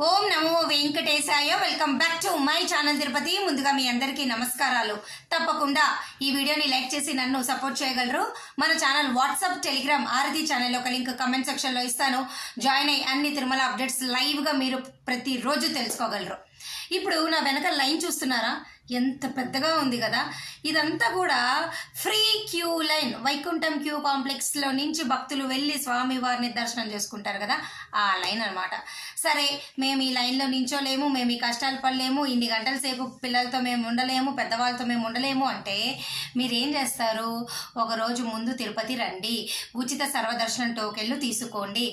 Om Namo Venkatesaya. Welcome back to my channel Tirupati. ముందుగా మీ అందరికీ నమస్కారాలు. తప్పకుండా ఈ వీడియోని లైక్ చేసి నన్ను సపోర్ట్ చేయగలరు. మన ఛానల్ వాట్సాప్, టెలిగ్రామ్, ఆరతి ఛానల్ ఒక లింక్ కమెంట్ సెక్షన్లో ఇస్తాను. జాయిన్ అయ్యి అన్ని తిరుమల అప్డేట్స్ లైవ్గా మీరు ప్రతిరోజు తెలుసుకోగలరు. ఇప్పుడు నా వెనక లైన్ చూస్తున్నారా, ఎంత పెద్దగా ఉంది కదా. ఇదంతా కూడా free queue line. Vaikuntham queue కాంప్లెక్స్లో నుంచి భక్తులు వెళ్ళి స్వామివారిని దర్శనం చేసుకుంటారు కదా, ఆ లైన్ అనమాట. సరే, మేము ఈ లైన్లో నించోలేము, మేము ఈ కష్టాలు పడలేము, ఇన్ని గంటల సేపు పిల్లలతో మేము ఉండలేము, పెద్దవాళ్ళతో మేము ఉండలేము అంటే మీరేం చేస్తారు? ఒకరోజు ముందు తిరుపతి రండి, ఉచిత సర్వదర్శనం టోకెన్లు తీసుకోండి.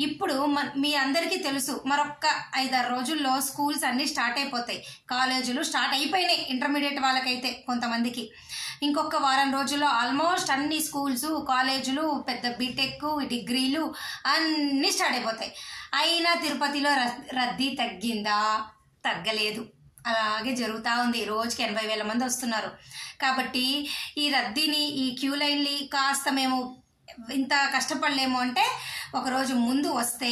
ఇప్పుడు మీ అందరికీ తెలుసు, మరొక్క 5-6 రోజుల్లో స్కూల్స్ అన్నీ స్టార్ట్ అయిపోతాయి, కాలేజీలు స్టార్ట్ అయిపోయినాయి. ఇంటర్మీడియట్ వాళ్ళకైతే కొంతమందికి ఇంకొక వారం రోజుల్లో ఆల్మోస్ట్ అన్ని స్కూల్స్, కాలేజీలు, పెద్ద బీటెక్, డిగ్రీలు అన్నీ స్టార్ట్ అయిపోతాయి. అయినా తిరుపతిలో రద్దీ తగ్గిందా? తగ్గలేదు, అలాగే జరుగుతూ ఉంది. రోజుకి 80,000 మంది వస్తున్నారు. కాబట్టి ఈ రద్దీని, ఈ క్యూ లైన్ని కాస్త మేము ఇంత కష్టపడలేము అంటే ఒకరోజు ముందు వస్తే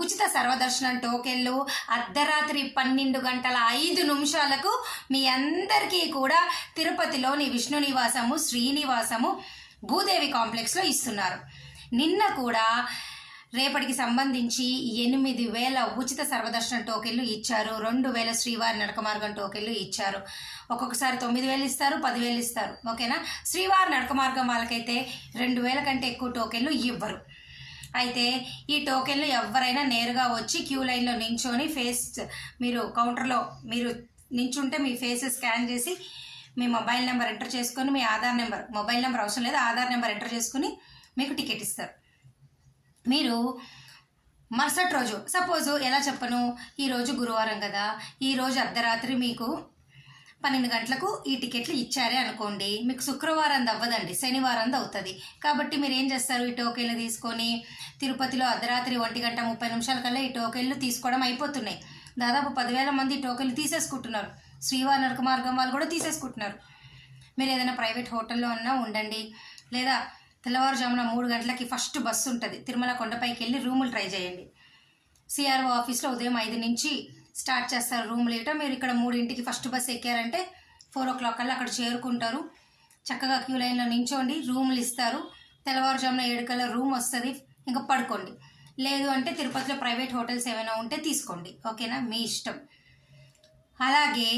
ఉచిత సర్వదర్శనం టోకెన్లు అర్ధరాత్రి 12:05 మీ అందరికీ కూడా తిరుపతిలోని విష్ణు నివాసము, శ్రీనివాసము, భూదేవి కాంప్లెక్స్లో ఇస్తున్నారు. నిన్న కూడా రేపటికి సంబంధించి 8,000 ఉచిత సర్వదర్శనం టోకెన్లు ఇచ్చారు. 2,000 శ్రీవారి నడక మార్గం టోకెన్లు ఇచ్చారు. ఒక్కొక్కసారి 9,000 ఇస్తారు, 10,000 ఇస్తారు. ఓకేనా? శ్రీవారి నడక మార్గం వాళ్ళకైతే 2,000 కంటే ఎక్కువ టోకెన్లు ఇవ్వరు. అయితే ఈ టోకెన్లు ఎవరైనా నేరుగా వచ్చి క్యూ లైన్లో నించొని మీరు కౌంటర్లో మీరు నించుంటే మీ ఫేస్ స్కాన్ చేసి మీ మొబైల్ నెంబర్ ఎంటర్ చేసుకొని, మీ ఆధార్ నెంబర్, మొబైల్ నెంబర్ అవసరం లేదు, ఆధార్ నెంబర్ ఎంటర్ చేసుకుని మీకు టికెట్ ఇస్తారు. మీరు మరుసటి రోజు, సపోజు ఎలా చెప్పను, ఈరోజు గురువారం కదా, ఈరోజు అర్ధరాత్రి మీకు 12 గంటలకు ఈ టికెట్లు ఇచ్చారే అనుకోండి, మీకు శుక్రవారం అవ్వదండి, శనివారం అవుతుంది. కాబట్టి మీరు ఏం చేస్తారు? ఈ టోకెన్లు తీసుకొని తిరుపతిలో అర్ధరాత్రి 1:30 కల్లా ఈ టోకెన్లు తీసుకోవడం అయిపోతున్నాయి. దాదాపు 10,000 మంది టోకెన్లు తీసేసుకుంటున్నారు. శ్రీవారి నడక మార్గం వాళ్ళు కూడా తీసేసుకుంటున్నారు. మీరు ఏదైనా ప్రైవేట్ హోటల్లో అన్నా ఉండండి, లేదా తెల్లవారుజామున 3 గంటలకి ఫస్ట్ బస్సు ఉంటుంది, తిరుమల కొండపైకి వెళ్ళి రూములు ట్రై చేయండి. సిఆర్ఓ ఆఫీస్లో ఉదయం 5 నుంచి స్టార్ట్ చేస్తారు రూములు ఇవ్వటం. మీరు ఇక్కడ 3ంటికి ఫస్ట్ బస్సు ఎక్కారంటే 4 o'clock కల్లా అక్కడ చేరుకుంటారు. చక్కగా క్యూ లైన్లో నించోండి, రూములు ఇస్తారు. తెల్లవారుజామున 7 కల్లా రూమ్ వస్తుంది, ఇంకా పడుకోండి. లేదు అంటే తిరుపతిలో ప్రైవేట్ హోటల్స్ ఏమైనా ఉంటే తీసుకోండి. ఓకేనా? మీ ఇష్టం. అలాగే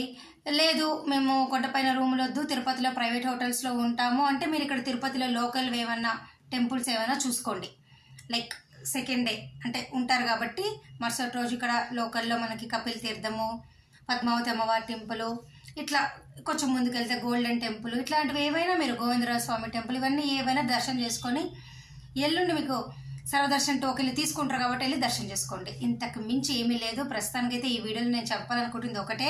లేదు, మేము కొండపైన రూములు వద్దు, తిరుపతిలో ప్రైవేట్ హోటల్స్లో ఉంటాము అంటే మీరు ఇక్కడ తిరుపతిలో లోకల్ ఏమన్నా టెంపుల్స్ ఏమైనా చూసుకోండి. లైక్ సెకండ్ డే అంటే ఉంటారు కాబట్టి మరుసటి రోజు ఇక్కడ లోకల్లో మనకి కపిల్ తీర్థము, పద్మావతి అమ్మవారి టెంపుల్, ఇట్లా కొంచెం ముందుకెళ్తే గోల్డెన్ టెంపుల్, ఇట్లాంటివి ఏవైనా మీరు గోవిందరాజ స్వామి టెంపుల్, ఇవన్నీ ఏవైనా దర్శనం చేసుకొని ఎల్లుండి మీకు సర్వదర్శనం టోకెన్లు తీసుకుంటారు కాబట్టి వెళ్ళి దర్శనం చేసుకోండి. ఇంతకు మించి ఏమీ లేదు. ప్రస్తుతానికైతే ఈ వీడియోలో నేను చెప్పాలనుకుంటుంది ఒకటే,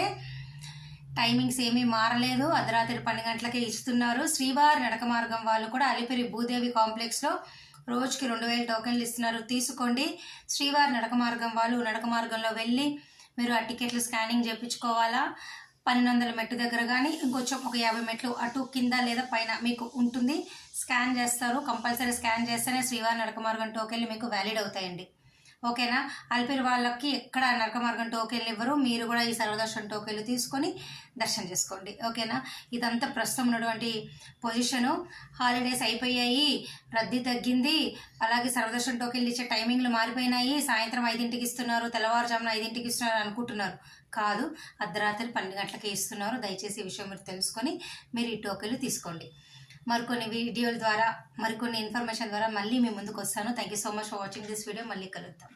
టైమింగ్స్ ఏమీ మారలేదు, అర్ధరాత్రి 12 గంటలకే ఇస్తున్నారు. శ్రీవారి నడక మార్గం వాళ్ళు కూడా అలిపిరి భూదేవి కాంప్లెక్స్లో రోజుకి 2,000 టోకెన్లు ఇస్తున్నారు, తీసుకోండి. శ్రీవారి నడక మార్గం వాళ్ళు నడక మార్గంలో వెళ్ళి మీరు ఆ టికెట్లు స్కానింగ్ చేయించుకోవాలా. 1200 మెట్టు దగ్గర కానీ ఇంకొంచెం ఒక 50 మెట్లు అటు కింద లేదా పైన మీకు ఉంటుంది, స్కాన్ చేస్తారు. కంపల్సరీ స్కాన్ చేస్తేనే శ్రీవారి నడక మార్గం టోకెన్లు మీకు వ్యాలిడ్ అవుతాయండి. ఓకేనా? అలిపిరి వాళ్ళకి ఎక్కడ నడక మార్గం టోకెన్లు ఇవ్వరు. మీరు కూడా ఈ సర్వదర్శనం టోకెన్లు తీసుకొని దర్శనం చేసుకోండి. ఓకేనా? ఇదంతా ప్రస్తుతం ఉన్నటువంటి పొజిషను. హాలిడేస్ అయిపోయాయి, రద్దీ తగ్గింది, అలాగే సర్వదర్శనం టోకెన్లు ఇచ్చే టైమింగ్లు మారిపోయినాయి. సాయంత్రం 5ంటికి ఇస్తున్నారు, తెల్లవారుజామున 5ంటికి ఇస్తున్నారు అనుకుంటున్నారు. కాదు, అర్ధరాత్రి 12 గంటలకే ఇస్తున్నారు. దయచేసి ఈ విషయం మీరు తెలుసుకొని మీరు ఈ టోకెన్లు తీసుకోండి. మరికొన్ని వీడియోల ద్వారా, మరికొన్ని ఇన్ఫర్మేషన్ ద్వారా మళ్ళీ మీ ముందుకు వస్తాను. Thank you so much for watching this video. మళ్ళీ కలుద్దాం.